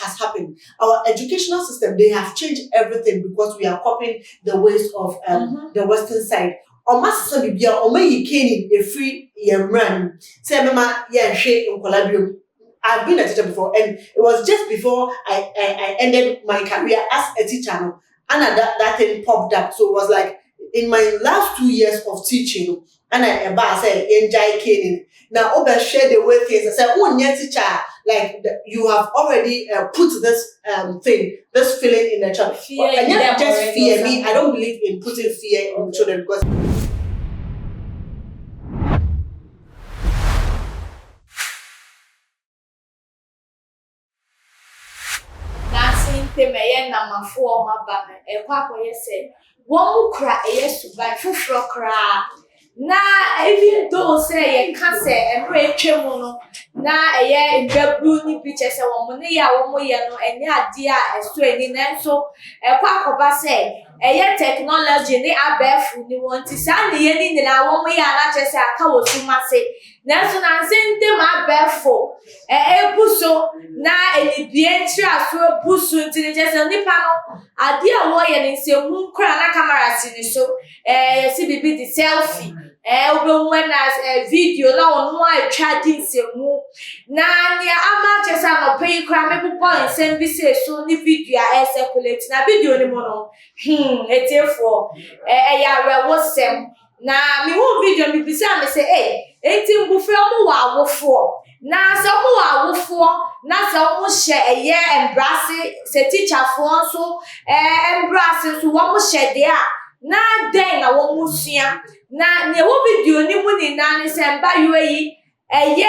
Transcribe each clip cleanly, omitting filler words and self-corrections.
has happened? Our educational system, they have changed everything because we are copying the ways of the Western side. Or master bibia or may cane a free young run. Say mama yeah shake in collabium. I've been a teacher before, and it was just before I ended my career as a teacher. And that thing popped up. So it was like in my last 2 years of teaching, and I said enjoy caning. Now over share the way things. I said, oh yeah, teacher, like you have already put this this feeling in the child. And not just fear me. I don't believe in putting fear in children because. Meye namafo o maba ekwa akoye se won kra yesu ba fufuro kra na even though say ye ka se emre twemu no na eye ndabru ni picture se won ne ya won ye no ene ade a eso eni na so ekwa akoba se eye technology ni abefu ni won ti sa ne ye ni na won ye ala che se aka wo sumase na so na sente ma abefu ebuso na enibie ntira so ebuso ntini je se nipa no ade a wo ye ni se mu kra na camera si ni so si bibi di selfie obo when as video na onu a twa di se mu na ni ama che sa no pay kra me popo nsem bi se so ni video a circulate na video ni mo no etefo ya rewo sem na mi wo video mi bi se am se enti mbufre mo wa awofo na so mo wa awofo na so mo hye eye embrace se teacher fo so embrace so wo mo hye de a na den na wo mo sua na ne wo video ni mu ni na ne se mba yi eye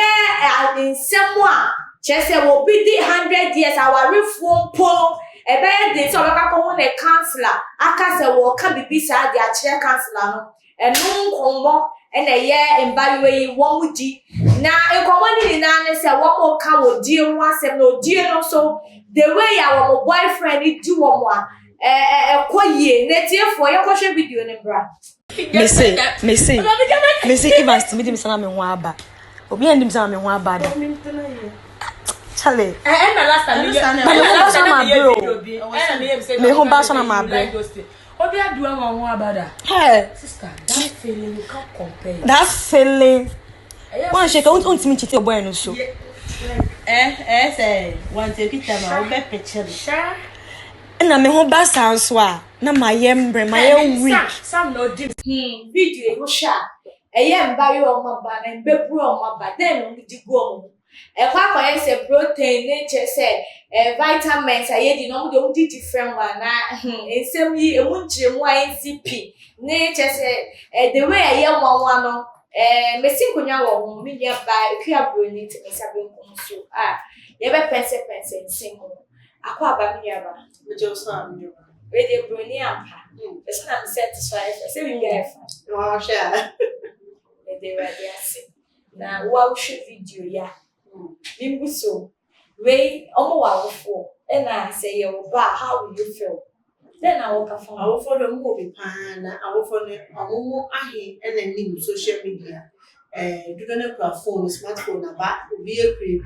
nsemo a chese wo bi di 100 years awarefo mpo ebe de so beka ko ho ne counselor aka se wo ka bibisa de a kire counselor no enu nkombo ena ye mba yi wo mu di na enkombo ni na ne se wo mo ka wo die ho asem na odie no so the way our boyfriend di wo mo a koye netiefo ye ko hwe video ne bra me say Evans me dim sana me ho aba obi endim sana me ho aba da chale na last time me ho ba sana ma bre obi adu awon ho aba da sister that feeling you can't compare that feeling one shake on me chiti boy no so say one take it ma o be picture sha na me ho ba san so a na maye mbre maye weak some no dim video yo sha mba yo maba na mbebru o maba then no di go ekwa akoye se protein nature se vitamins ayedi no mo di different one na ensem yi emu nchiremu NCP nature se the way aye wanwa no mesi konya wo me dia ba ekua broni te mesabe nkomso ye be pense nsem akwa aba me dia ba Me just me radio broni ampa it's not satisfied say we get oh share they were there say na wa shoot video ya Mimbuso, way almost and I say, yo, how will you feel? Then I walk up I will follow the movie pan, I will follow a more ahe and then new social media. Do not have a phone, smartphone, about be a creepy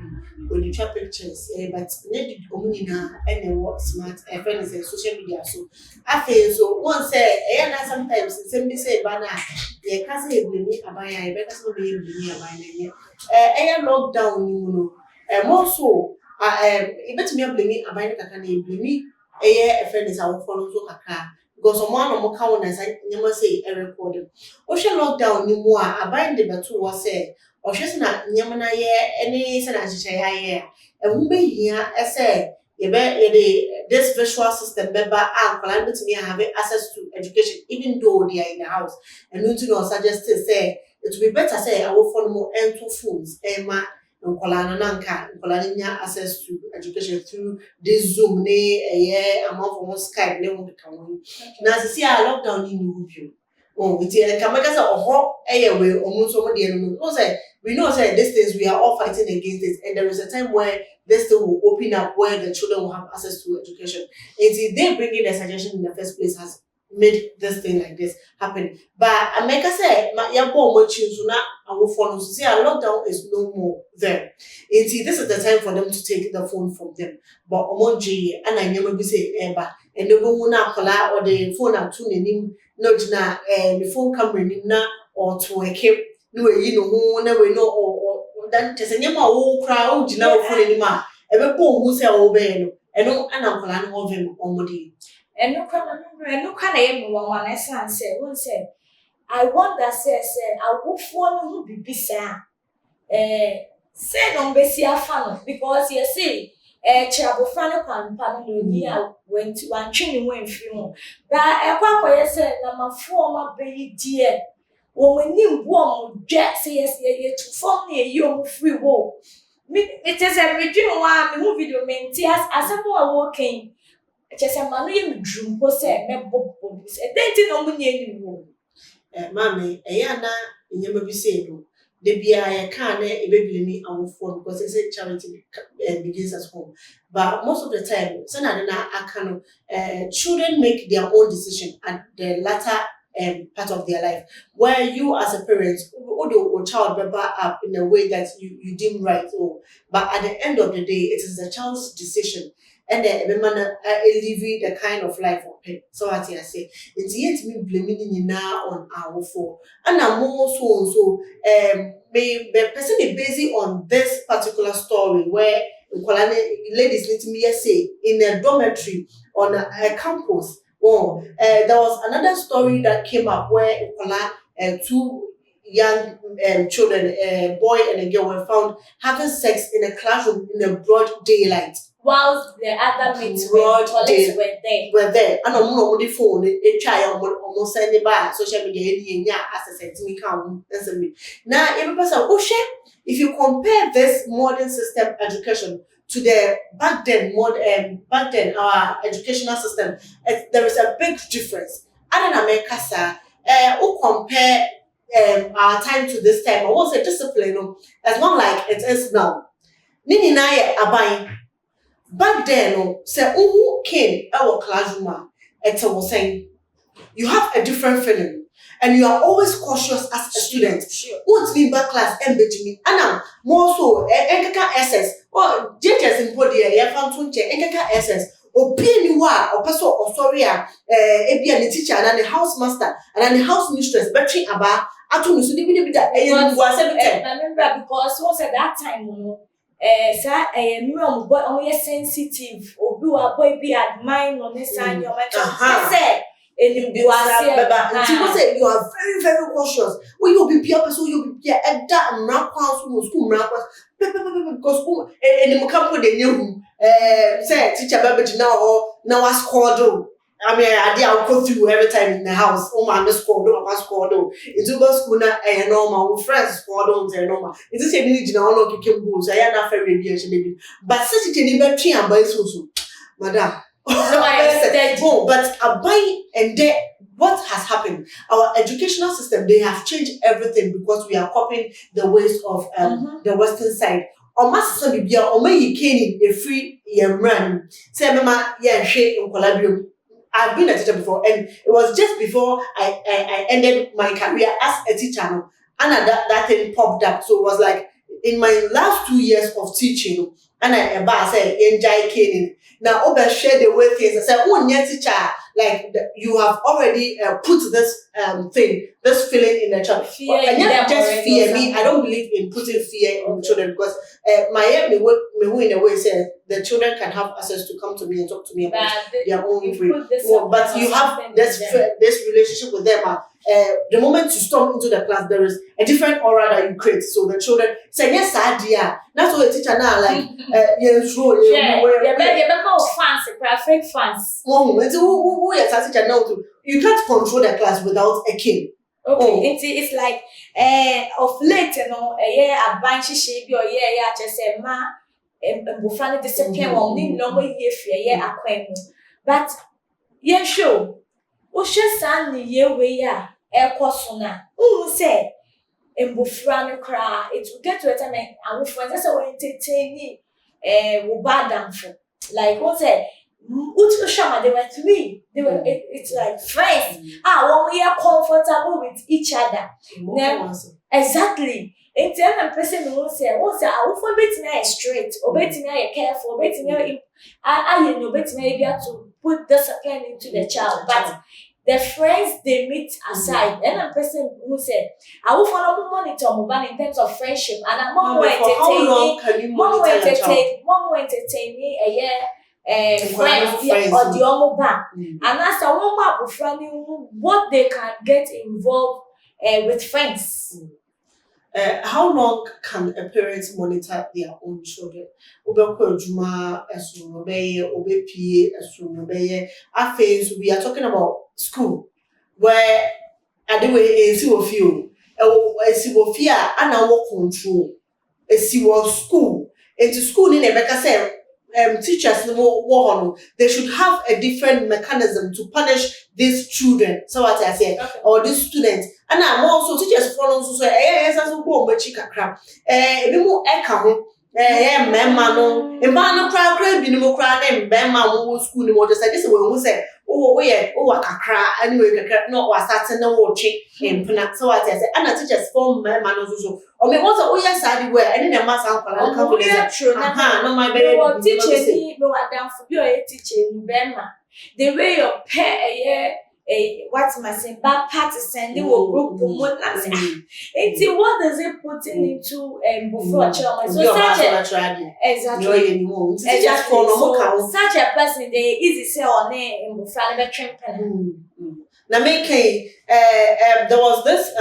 with the trap pictures, but need Omina and what smart friends and social media. So I feel so one say, sometimes simply say, Bana, they can't say, me, a buyer, I better so be a buyer. Lockdown, you know, and also, I bet me a blaming a buyer that can be a friend is our follow to a car. Because someone on Mokawan as I never say a recording. Ocean lockdown ni more a bind the batu was said, or she's not Yamana ye, any sen as you say, and who be here, I say, this visual system member and calamity me having access to education, even though they are in the house. And you know, suggest to say, it would be better say, I will follow more and two phones, Emma. Nkolana access to education through this Zoom amount for Skype ne won ka won na see a lockdown ni review it can make us a way almost so we know say these things we are all fighting against it and there is a time where this thing will open up where the children will have access to education until they bring in a suggestion in the first place has made this thing like this happen. But I make I say, my young boy watching so now I will follow. See, a lockdown is no more there. And see, this is the time for them to take the phone from them. But Omonji and I never be say ever. And the woman now or the phone I'm tuning no na the phone camera na or to a cape. No, you know, who never know or then just a yama who crowd, you know, phone anymore. Ever boom who say obey. And no, and I'm calling of him on Modi. And no kind of one I said, one said, I want that says, I will phone who be beside. Say no besia fan because you see, Chabo Frano Pan went to one chin went film. But a papa said, number 4, my baby dear. When we knew one jet says, to form me a young free woe. It is a region one movie domain, tears as a boy walking. Just a man in dream was said, me bob bodies, a dainty no money room. Mammy, a yana, in your baby say, the be I can't a baby me our phone because it's a charity begins at home. But most of the time, I can children make their own decision at the latter part of their life, where you as a parent or child brought up in a way that you deem right. But at the end of the day, it is the child's decision. And then every man live the kind of life of him. So what I say, it's yet me blaming now on our phone. And I'm more so the person be busy on this particular story where ladies need to me say in a dormitory on a campus. Oh, there was another story that came up where two young children, a boy and a girl, were found having sex in a classroom in a broad daylight. Whilst the other mates were there. Were there. And on the phone, a child almost send it by social media, as I said, me come. Now, every person, if you compare this modern system education to the back then our educational system, there is a big difference. I don't know, America, who compare our time to this time, I won't say discipline, as long like it is now. Nini na ye abai. Back then, say who came our classroom, was saying you have a different feeling. And you are always cautious as a student. What's me back class and me? And more so, Enkaka SS or JJS in Podia, Yafan Tunche, Enkaka SS, or Pianiwa, or Pastor or Soria, Ebian the teacher, and the housemaster, and the house mistress, Betty Abba, Atunu, so they be that I remember because once at that time, sir, mom, but only sensitive, or do a boy be admiring on this sign your mental. And you are very, very cautious. When you be peer person, you be at that and rap school because and you come with the new say teacher baby now I scored. I mean, I'll go through every time in the house. Oh, my scored, I scored. It's over school and normal friends scored on their normal. It's the same need now, look, you can go. So I am not very radiation, but such a neighbor tree and by so, madam. But a buy and there, what has happened? Our educational system, they have changed everything because we are copying the ways of the Western side. Or master bibia or may you can a free run. Say mama, yeah, she in Colabrium. I've been a teacher before, and it was just before I ended my career as a teacher. And that thing popped up. So it was like in my last 2 years of teaching, and I said, enjoy Kenny. Now, over share the way things. I said, oh, yes, teacher, like you have already put this this feeling in the child. And not just fear me. I don't believe in putting fear in children because my me in a way says the children can have access to come to me and talk to me about their own free. But you have this relationship with them. The moment you storm into the class, there is a different aura that you create. So the children say, yes, idea. That's what a teacher now like. Fake fans. Who is a teacher now? You can't control the class without a king. Okay, it's like of late, you know, a bunch of shape or just say ma bufani disappear on me no more year aquarium. But yeah, sure. Osha san ye way ya ekosuna. Say Mbufrani cry, it will get to a time and friends are entertaining bad for. Like what say Shama, they were three. They were it's like friends. When we are comfortable with each other. Exactly. And then a person will say, I will bet me straight, or bet me careful, bet me I know bet me to put discipline into the child. But the friends they meet aside, and a person who said, I will follow monitor mobile in terms of friendship, and I'm more entertaining, more entertaining a year. Friends or the Omoba, and as a woman friend, what they can get involved with friends. How long can a parent monitor their own children? Juma, we are talking about school, where at the way of you, and our control, school, into school in Rebecca said. Teachers they should have a different mechanism to punish these children. So what I say, or these students. And I'm also teachers follow so say, as a bomb, but chica crap. A bit more echo. Memano, a man of crowd, be no crowd, and Bama school, no more just like this. We say, I cry, anyway, not was that no watching in Puna. So I say, and I teachers form Manos. Or me was a side where any of my uncle and true. No, my baby, teaching, no, I down for your teaching, Bema. The way you pay what's my saying, bad partisan, they will group what does it put into before children? So such a person, they easy say on name in Bufala Trimpen. Now, there was this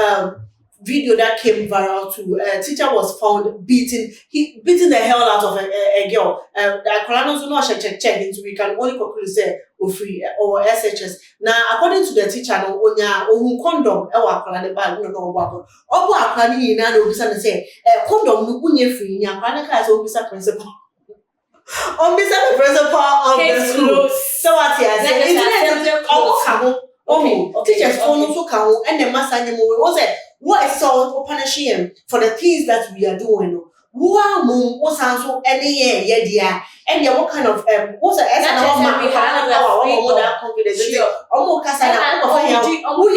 video that came viral too. A teacher was found beating the hell out of a girl. The Colanos no check into we can only conclude say free or SHS. Now, according to the teacher, no onya condom ewa Colane bag no wabo. Obo akwani ina no bisa na say condom no kunye free nya akwani ka say obisa principal. Obisa the principal of the school. So what I say, teachers also come and the master was it. What is so punishing him for the things that we are doing? Wow, what's also any year, dear? And what kind of what's the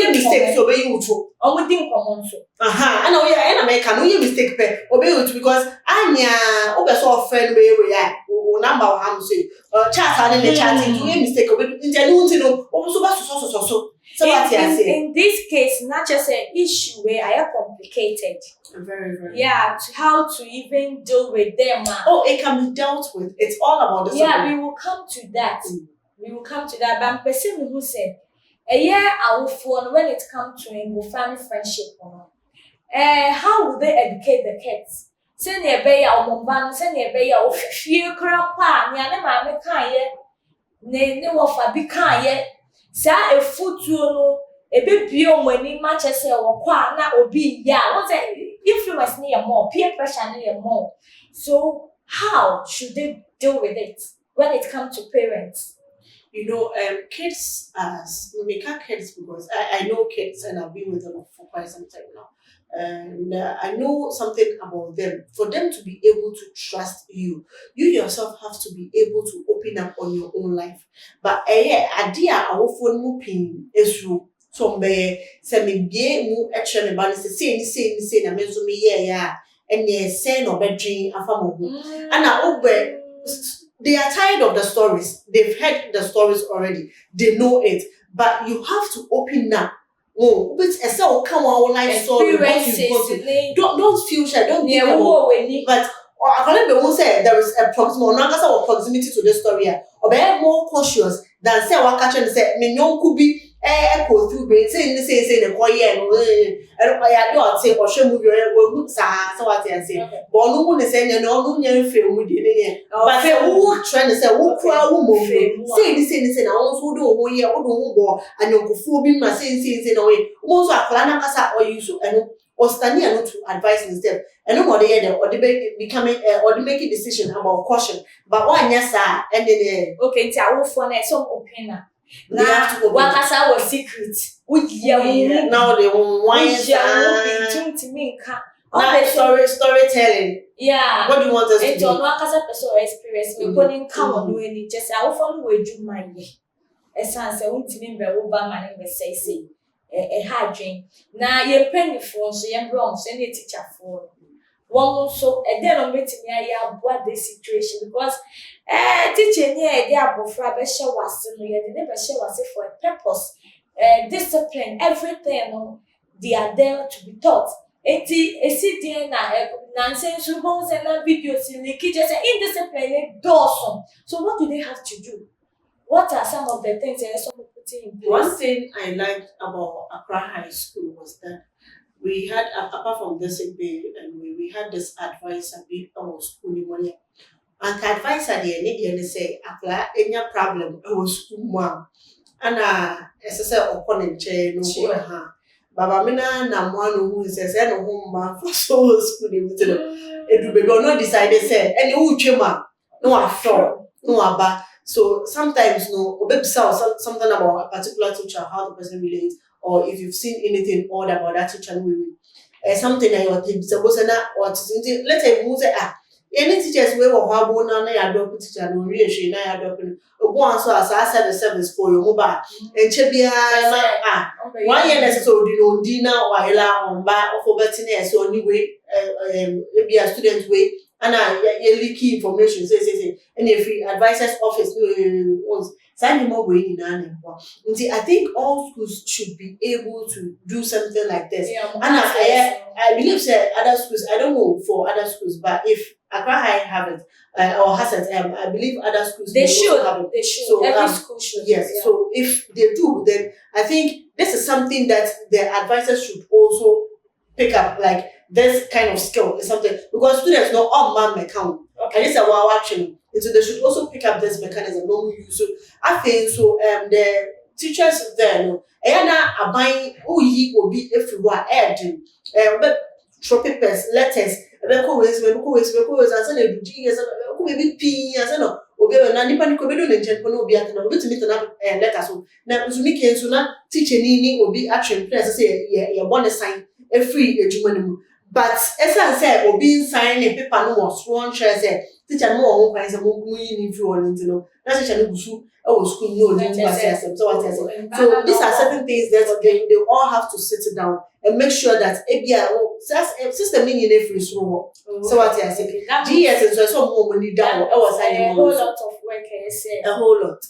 mistake to obey you too? We think common so. And we are in America, no mistake obey you because Anya over friend we are number one say chat and the chatting to mistake obey so. So in this case, not just an issue where I are complicated. Very, very. Yeah, how to even deal with them. It can be dealt with. It's all about the we will come to that. We will come to that. But I'm person who said, a year I will phone when it comes to a family friendship. How will they educate the kids? Send a bay or Mombano, send a bay or few crap pan, Yana, my ne of a big kind. Sa a foot a bit beyond when in Manchester or Kwana or be what's influence near more, peer pressure near more. So how should they deal with it when it comes to parents? Kids we can't kids because I know kids and I've been with them for quite some time now. And I know something about them. For them to be able to trust you, you yourself have to be able to open up on your own life. But idea our phone moving is true. So me say me be mu me balance say na me so me and ye say no bedrin afamo ho. And they are tired of the stories. They've heard the stories already. They know it. But you have to open up. But as I come on life story, don't feel shy, don't think about it. But I can say there is a proximity to the story. Or be more cautious than say what catch and say me no could be echo through brain saying the quiet and I don't say or show movie or good so what I say. But no one is saying no film with it. But who trying to say who crowd who say this and also do who here or do and you go for being my saying away. Also a plan casa or you and or standing and not to advise instead. And nobody or the becoming or the making decision about caution. But one yes sir and then okay, I will phone some opinion. Now, what was secret? Now they won't want to me. Storytelling. Yeah. What do you want us to It's do? on one person experience. We couldn't come on any just I often would do my essence. I won't even be over my name, say, a hard drink. Now you're penny for so you're wrong, so any teacher for one so a then on meeting what this situation because teaching here, they are both rubber show was in the never show us for a purpose, discipline, everything. They are there to be taught. Eti na nonsense bones and videos in the kitchen indiscipline Dawson. So what do they have to do? What are some of the things that some putting in place? One thing I liked about Accra High School was that we had, apart from this, and we had this advisor be our school money. And the advisor they say, Accra, any problem, our school mom. And as I said, opponent chair, no, Baba Mina na mwanu who says no home man for so school it be not decided say any uchema no afro no aba so sometimes no obebi something about a particular teacher how the person relates or if you've seen anything odd about that teacher something that you are thinking suppose na or let's say who say any teachers we were habo na ya do teacher no reassure na ya do ogun so as I said the service for your mobile enche bia na 1 year necessary no dina wahela on ba of betting so anyway be a student way and yearly key information say any free advisors office owns sign more way in an I think all schools should be able to do something like this. And I believe say other schools, I don't know for other schools, but if Accra High have it or has it, I believe other schools they should have it. They should. So, every school should. Yes. Yeah. So if they do, then I think this is something that the advisors should also pick up, like this kind of skill is something because students know all man account. And it's a wow action. So they should also pick up this mechanism. No use. So I think so. The teachers there, no, are buying will be everywhere. But throw papers, letters. And send a genius. Maybe P. And send obi na nipa ni ko be do ne nchen ko na obi atena obi tumi tena letter so na nsumi ke so na teacher ni obi atwem place say ye born sign free ejuma ni mu but esa say obi sign ne paper no was one share say teacher no won kwan say mo yi ni free one ntino na teacher no gusu e was school no ni so what I say so these are certain things that they all have to sit down and make sure that ebia system ni ne free so what I say GS so more money down e was a whole lot of work say a whole lot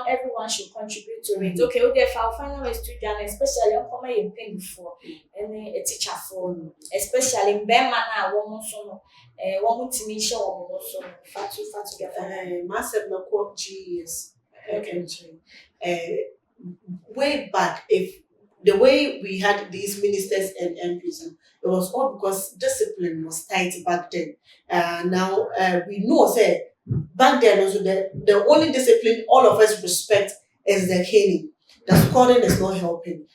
everyone should contribute to it. Okay, okay, for final student especially on come you pay before any a teacher for especially in Bema na woman so one timi show woman so fatu get massive na co GS way back if the way we had these ministers and MPs, it was all because discipline was tight back then. Now we know, say, back then also the only discipline all of us respect is the caning. The scolding is not helping.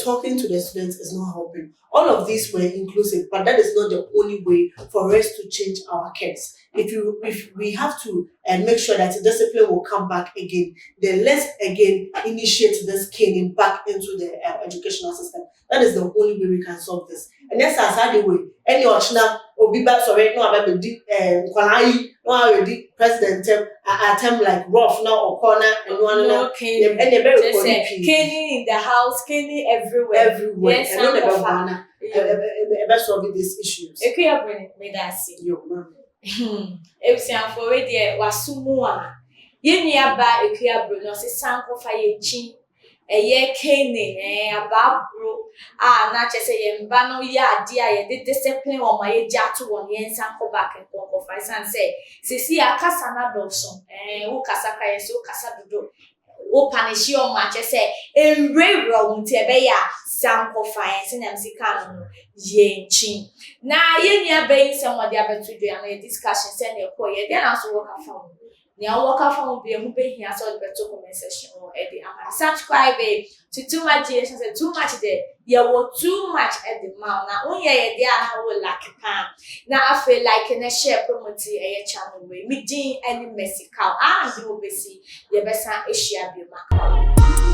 Talking to the students is not helping. All of these were inclusive, but that is not the only way for us to change our kids. If we have to make sure that discipline will come back again, then let's again initiate this caning back into the educational system. That is the only way we can solve this. And that's the way. Any optional or be back sorry, no about the no already president attempt like rough now or corner and one no caning. And they're very caning in the house, caning everywhere. Yes, and not about solving these issues. If you are bringing me that see you, if you are for it, was sumua. Yenya ba ekuya bro no se sanko fa ye chi eye caning ababro na che say ye mba no ye ade a ye de discipline o ma ye gya to won ye sanko back and ko fa san say sisi akasa na dọsọ wo kasa ka ye so kasa dodo wo punish your match say emre ro nti ebe ya sanko fa ye se nam sika no ye chi na ye nia be somebody abetu do ya discussion say na ko ye dey na so work afam now walk out from be here so the better comment section or edit and subscribe to Too Much GS say too much there you were too much at the mouth now when you there now will like pan now I feel like in a share promote a channel way me any messy cow and you will be see your best share be my